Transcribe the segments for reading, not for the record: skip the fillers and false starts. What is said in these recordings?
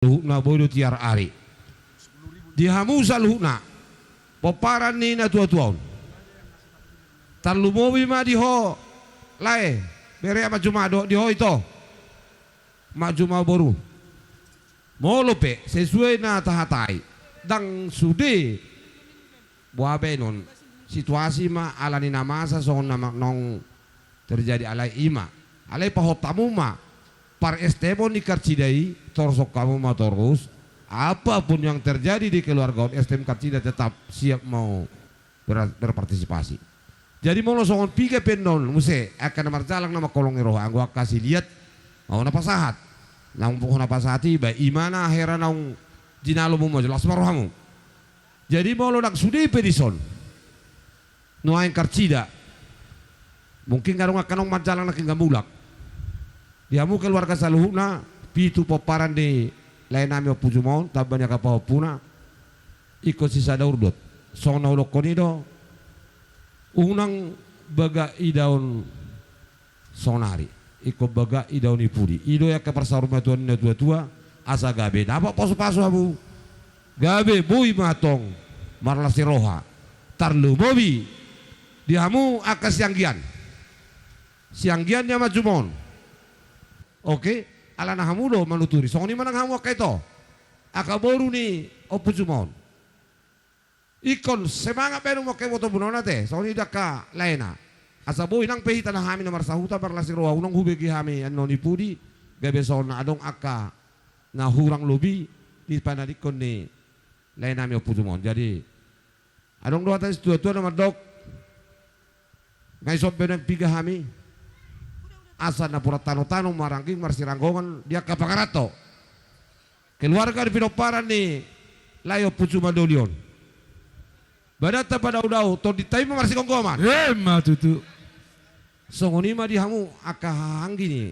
luhukna bodo tiar ari dihamu sa luhukna poparan ni na tua-tuaon tarlumowi ma diho lae bere ama jumado diho ito majuma boru molope sesuai na tahatai dang sude buabe non situasi ma alani namasa son nama nong terjadi alai ima alai pahotamu ma par estebon di karcidai torsok kamu ma terus apapun yang terjadi di keluarga STM Karcida tetap siap mau berpartisipasi. Jadi mau songon piga pendon muse akan marjalang nama kolong roh anggo kasih lihat mau napa sahat nang bukan napa sahati ba imana hera nang jinalo mo jelas marohamu. Jadi mau lo dak sudi pedison nuain Karcida mungkin garung akan nang marjalang nak gambulak diamu keluarga saluhuna pitu poparan di lain nami opujumon tabanya kapau puna ikut sisa daurdot sona ulo konido unang baga idaun sonari ikut baga idaun ipudi ido ya ke persaruma tuan tua asa gabe dapat pasu-pasu abu gabe bui matong marla siroha tarlu bobi diamu akas sianggiannya majumon oke ala nahamudo manuturi songoni manang hamu kaito akaboru ni opujumon ikon semangat benu mo kay moto bunona te songoni daka laena asaboy nang pehita na hami na marsahuta parlasing roa unang hubegi hami ano ni pudi gabe son na adong aka na hurang lobi di panadikon ni laena mi opujumon jadi adong doa tan tua-tua na madok ngay sob benang piga hami asa na pura tano-tano marangking marsiranggongan dia kapangarato keluarga di pinoparan ni layo pucu madolion badata pada udau to ditai marsi konggoman matutu songoni ma dihamu akahanggi ni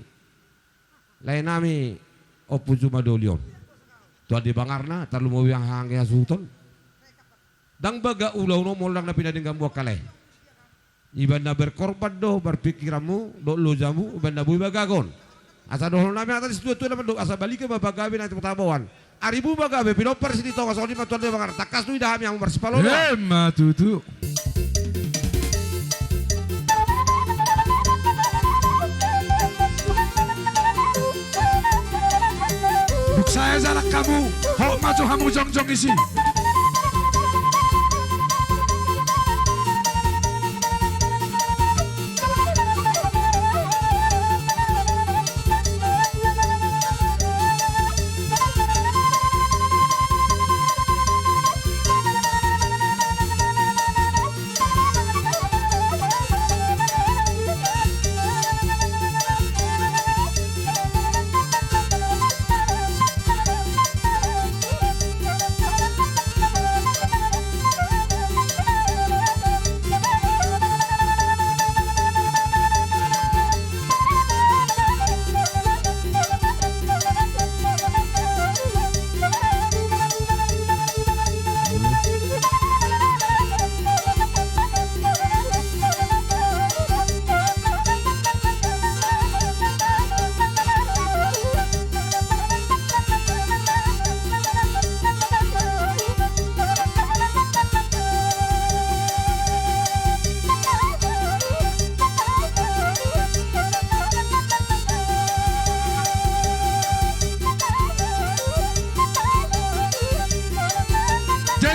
lain nami o pucu madolion to di bangarna tarlu mo yang hangge asuton dang baga ulau no molang na pinading gambuak kalay ibanda berkorban doh berpikiranmu do lo jamu ibanda bui bagagon asa doh nami atas tua tua do asa balik ke babagabe nanti putabawan aribu bagabe pinopar sini to kasoni matuan de bangar takas tu idaham yang bersipalo matutu buk saya jarak kamu hok maju hamu jong jong isi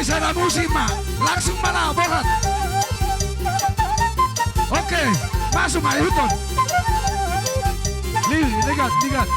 sana musik ma langsung mana borat oke masuk ma huton lihat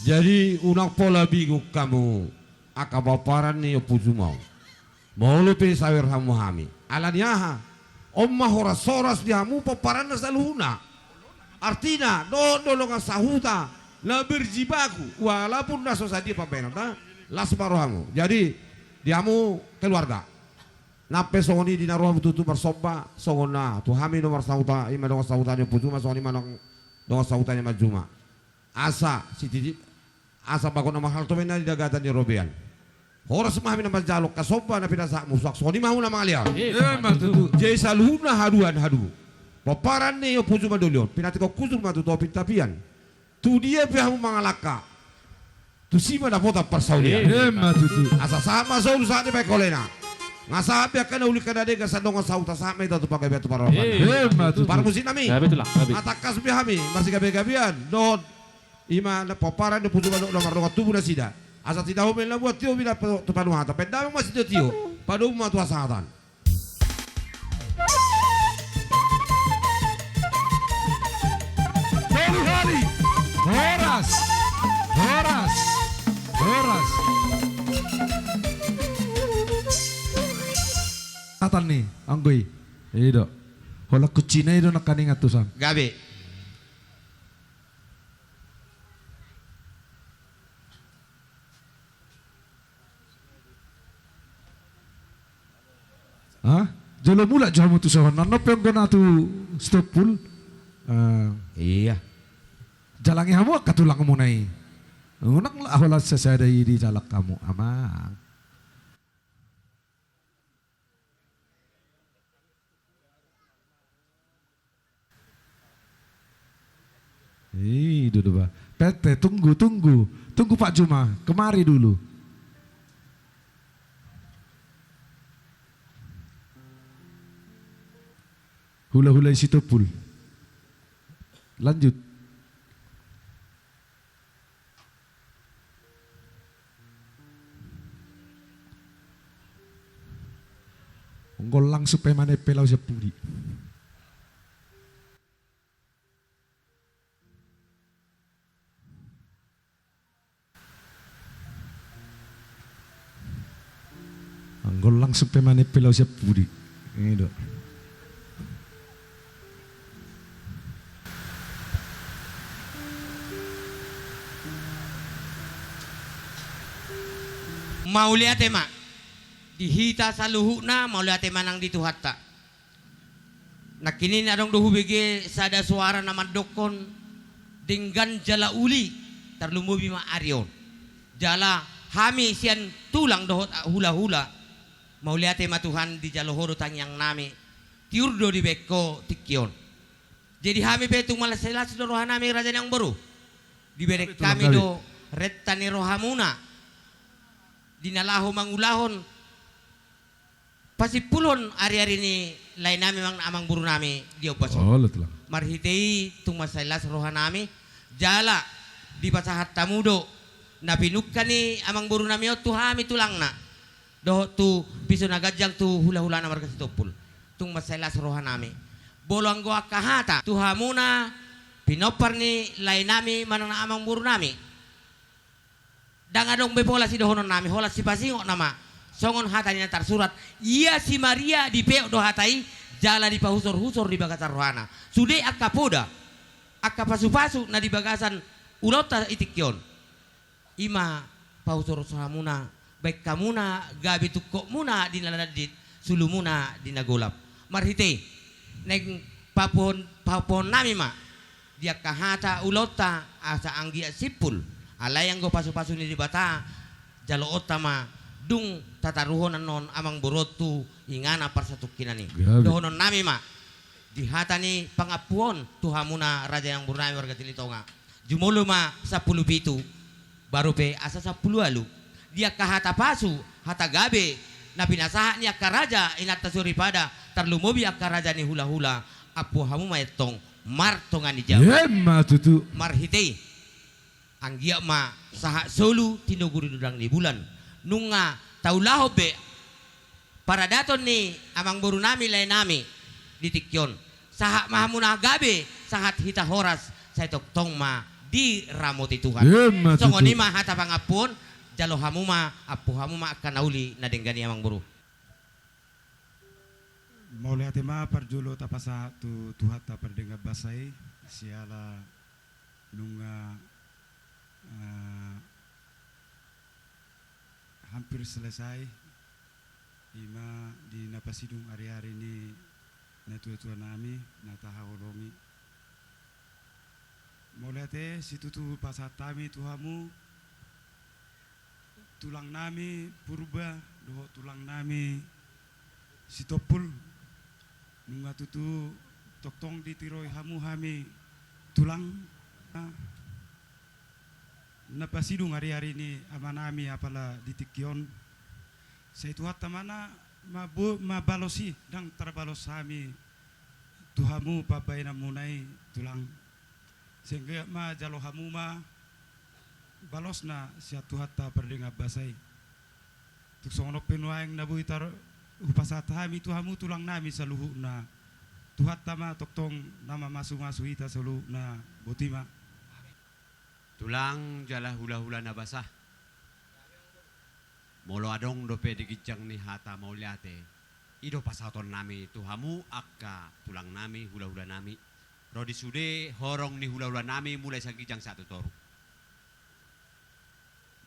Jadi unak pola bingung kamu akabaparan ni puju mau lupi sawir hamu hami alaniaha omma horas diamu paparan na saluna artina dolonga sahuta la berjibaku walaupun naso saja pabenata las barohamu. Jadi diamu keluarga nape songoni di naruh tutu bersoba songona tu hami nomor sauta ima nomor sautanya puju songoni manong nomor sautanya majuma asa si titip asa bakon nama hal tomena di dagatan di robean horas mahami nama jaluk kasoba na pinasa musak songoni mahu nama alia jadi saluhuna haduan hadu paparan ni yo puju madolion pinati ko kusur matu topin tapian tu dia pihamu mangalaka tu sima dapota persaulian asa sama saulu saat di pekolena ngasabi akan uli kada dega sadonga sauta sama itu pakai batu parawan. Para musim nami. Atakas bihami masih gabe-gabean. Don ima na paparan de putu badok nomor dong tubuh na sida. Asa tidak homen la buat tio bila tu panu hata. Pendam masih tio. Padu ma tu asatan. Hari Horas Atan nih, anggoy. Ido. Hola kucina ido nakaning atusan. Gabe. Hah? Jalo mula jamu tu sawan. Nanop yang kena tu stop pool. Iya. Jalangi hamu katulang mo nai. Unak lah hola sesada di jalak kamu amang. Duduk Pak. Pete tunggu Pak Juma kemari dulu. Hula-hula isi topul. Lanjut. Nggolang supaya mana pelau sepudi. Nggolang supaya mana pelau sepudi. Ini dok. Mau lihat emak dihita saluhu na mau lihat emak nang dituhatta nakini adong duhu bege sada suara nama dokon dengan jala uli terlumubi ma arion jala hami sian tulang dohot hula-hula mau lihat emak Tuhan di jalohoro tangyang nami tiurdo di beko tikion jadi hami betung malas selas do rohanami raja yang baru diberek kami do rettani rohamuna dinalaho mangulahon pasti pulon ari-ari ni lain nami mang amang buru nami dia paso marhitei tung masailas roha nami jala di pasahat tamudo na pinukkan ni amang buru nami o tuhami tulang na doh tu piso nagajang tu hula-hula na marga situpul tung masailas roha nami bolong goa kahata tuhamuna pinopar ni lain nami manang na amang buru nami dangadong bepola si dohonon nami hola si pasingok nama songon hatani antar surat iya si Maria di peo do hatai jala di pahusor-husor di bagasan rohana sude akka poda akka pasu-pasu na di bagasan ulota itikyon ima pahusor sahamuna baik kamuna gabi tukok muna di naladit sulumuna di nagolap marhite neng papon nami ma dia kahata ulota asa anggia sipul alayang go pasu-pasu ni di bata jalo otama dung tataruhon non amang borotu ingana parsatuk kinani dohonon nami ma dihata ni pangapuon tuhamuna raja yang burnami warga Tilitonga jumulu ma 10 pitu baru pe asa 10 alu dia kahata pasu hata gabe na pinasaha ni akka raja inata suripada tarlumobi akka raja ni hula-hula apu hamu maetong martongan di jawa marhitei anggia ma saha solu tinoguri dudang di bulan nunga taulaho be para daton ni amang boru nami lain nami di tikyon saha mahamuna gabe sahat hita horas saya tok tong ma diramoti Tuhan. Yema, Songoni tutu. mah hata pangapun jalo hamu mah apu hamu mah akan nauli na denggani amang buru. Mau lihat tema parjulo tapasa tu tuhat ta perdengar basai siala nunga hampir selesai ima di napasidung hari-hari ini na tua-tua nami na tahaolongi mau lihat situ tu pasatami tuhamu tulang nami purba doho tulang nami sitopul nunga tutu toktong di tiroi hamu hami tulang napasidung hari-hari ini amanami apala di tikyon saya tuhat tamana mabalosi dang terbalos hami tuhamu papai namunai tulang sehingga ma jalo hamu ma balos na siya tuhat ta perdengar basai tuk sonok penuaing nabui tar upasat hami tuhamu tulang nami saluhu na tuhat tama toktong nama masu-masu ita salu na botima tulang jala hula-hula na basah. Molo adong dope digijang ni hata mauliate. Ido pasaton nami tuhamu akka tulang nami hula-hula nami. Rodi sude horong ni hula-hula nami mulai sa gijang satu toru.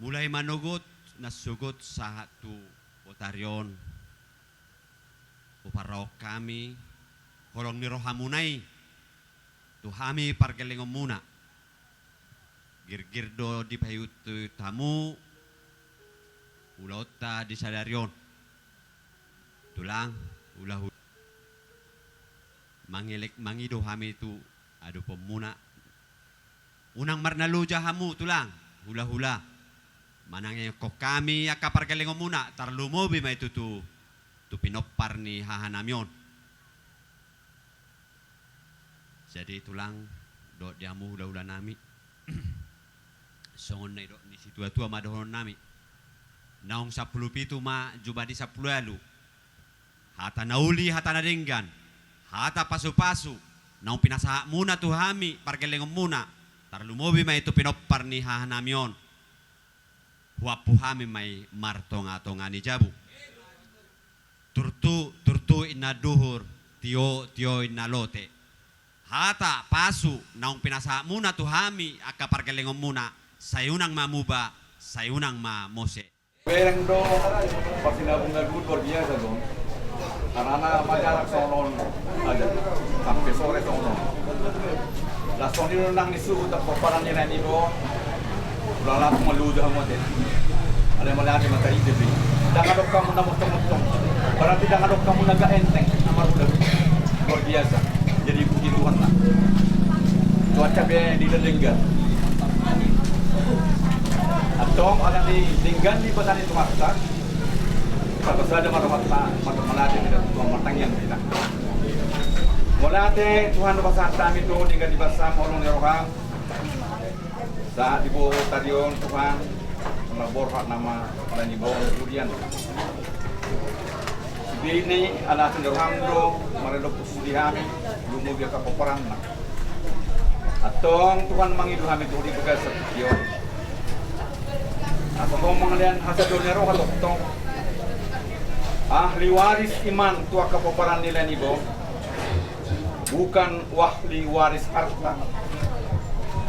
Mulai manugot nasugot sa tu otarion. Uparok kami horong ni rohamunay. Tuhami pargelengom muna. Girgirdo di payut tamu ulota di sadarion tulang ulah mangilek mangido hami itu adu pemuna unang marnalu jahamu tulang hula-hula manangnya kok kami akapar kelengom muna tarlumo bima itu tu pinopar ni hahanamion jadi tulang do diamu hula-hula nami songon na ni situa-tua madohon nami naong 10 pitu ma jubadi 10 alu hata nauli hata nadenggan hata pasu-pasu naong pinasaha muna tu hami pargelengom muna tarlumobi ma itu pinopar ni hahanamion huapu hami may martonga-tonga ni jabu turtu ina duhur tio ina lote hata pasu naong pinasaha muna tu hami akka pargelengom muna sayunang mamuba, sayunang mamose. Bereng do pasinabung lagu luar biasa dong. Karena majalah sonon ada sampai sore sonon. Lah soni nang nisu tak paparan ni nani do. Ulah lapu meludah mate. Ada melati materi debi. Jangan dok kamu namu tong-tong. Berarti jangan dok kamu naga enteng amar udah luar biasa. Jadi puji Tuhan lah. Cuaca be di Lenggar. Atong akan dinggan di pesan itu maksa. Kalau saja mata melati dan tuang matang yang tidak. Mulate Tuhan pasang kami itu dinggan di basah molong rohang. Saat ibu tarion Tuhan melabor hak nama dan di bawah kemudian. Ini adalah cenderung do meredok pusudihami lumu biar kepoperan. Atong Tuhan mangidu kami itu di bekas sekian. Atau mengalian hasil donero atau tong ahli waris iman tua kepoperan nilai nibo bukan wahli waris harta.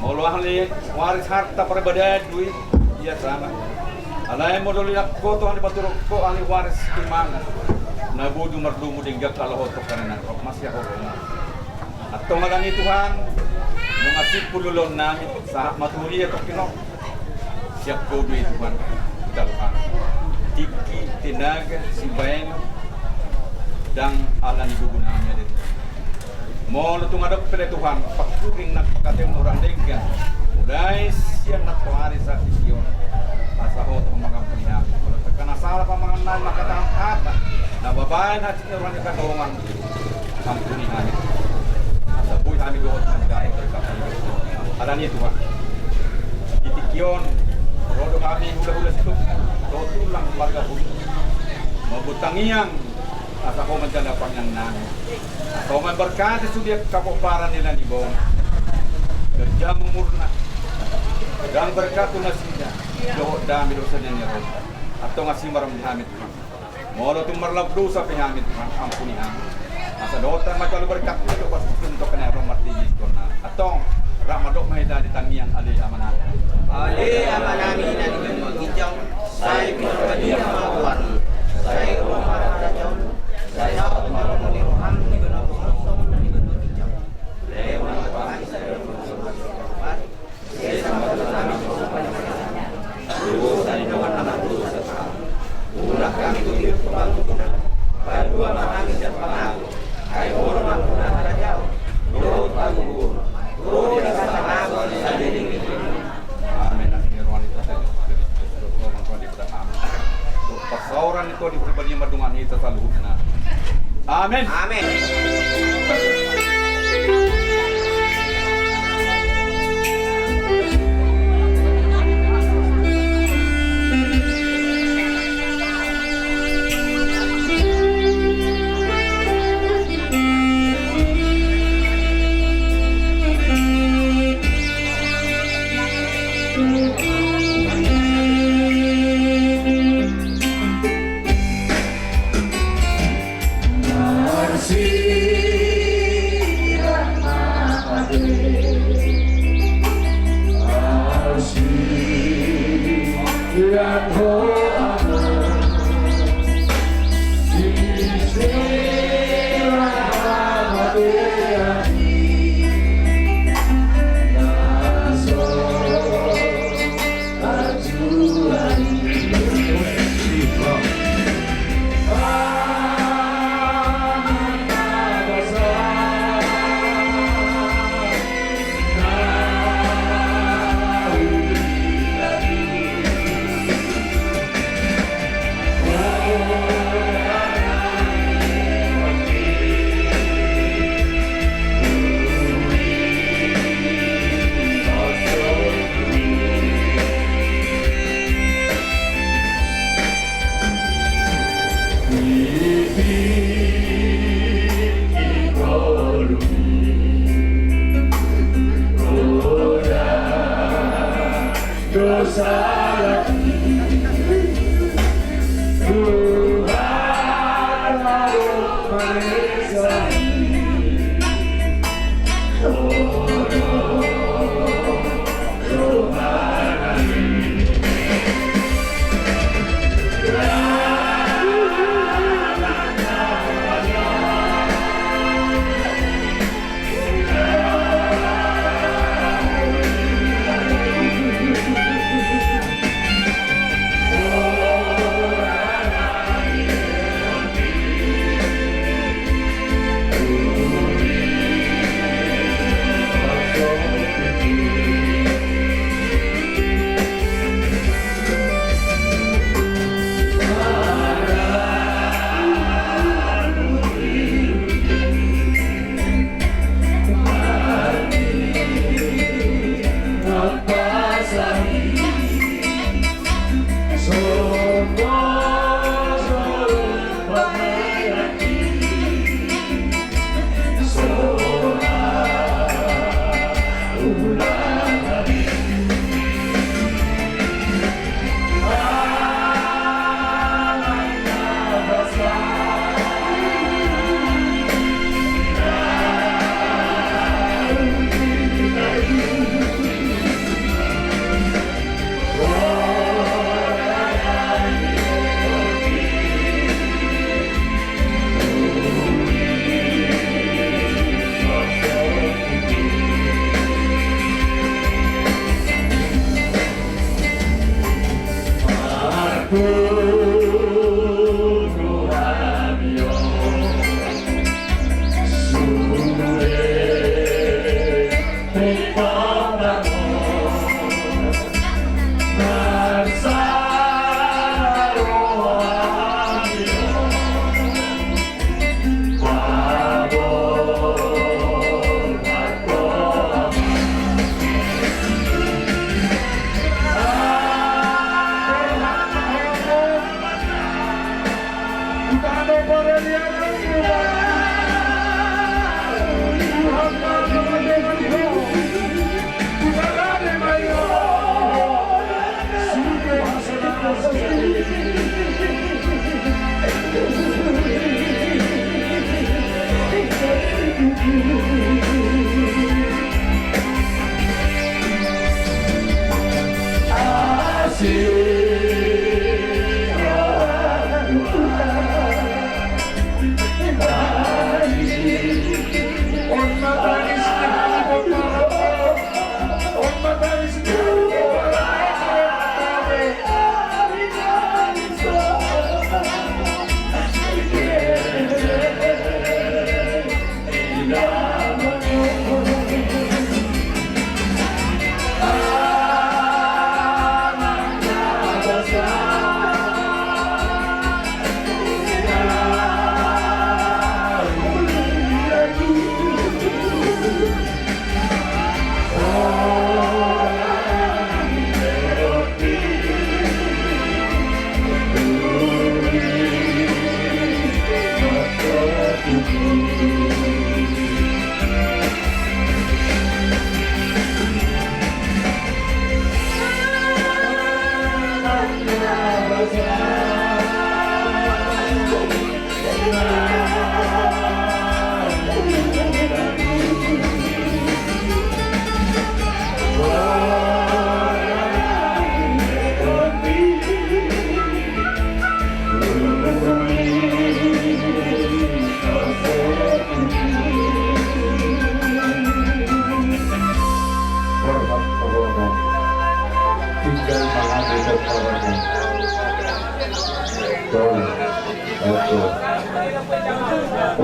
Mau ahli waris harta perbedaan duit iya sama. Alai modal ko Tuhan dipatur ko ahli waris iman. Nabudu merdu mudinggak kalau hotok karena masih horong. Atau ngalani Tuhan mengasih pululon nami saat maturi atau kino siap kau duit Tuhan dalam tiki tenaga simbayan dan alan ibu gunanya itu. Mau lu ngadap pada Tuhan pakuring nak pakateng orang denggan mulai siang nak hari saat itu asa hotok mengampuni aku karena salah pamangan maka tangan kata nah babain hati orang yang kadongan ampuni kami asa bui kami doa negara ada nih Tuhan itikion rodo kami hula-hula situ tulang warga bumi mabutangiang asa ko menjana panyangan atau berkati sudia kapoparan nila ni bong kerja murna Dan berkat nasinya, doa dami dosa dan ya Rob. Atau ngasih maram hamid Tuhan. Molo tu marlap dosa pihamid Tuhan, ampuni hamid. Masa doa macam lu berkat itu pas untuk kena rahmat di kona. Atau ramadok mahita di tangian ali amanat. Ali amanami na di hijau, saya pindah dia mawan, saya rumah rajau, saya rumah roham di benar kosong dan di benar hijau. Lewat pagi saya rumah saya sama kami banyak. Terus dari dewan nama terus setelah. Ulah kami itu hidup kembali kita. Berdua menangis dan pengaku. Hai orang aku dan rajau. Turut aku. Turut di kata aku saja di Amin. Pasauran itu di pribadi madungan itu selalu. Amin. Amin.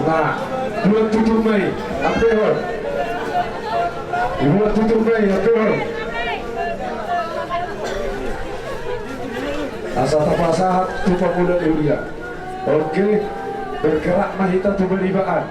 Nah, bulan tujuh Mei, April. Bulan 7 Mei, April. Asa tapasahat tu pemuda Yulia. Oke, bergerak mahita tu beribaan.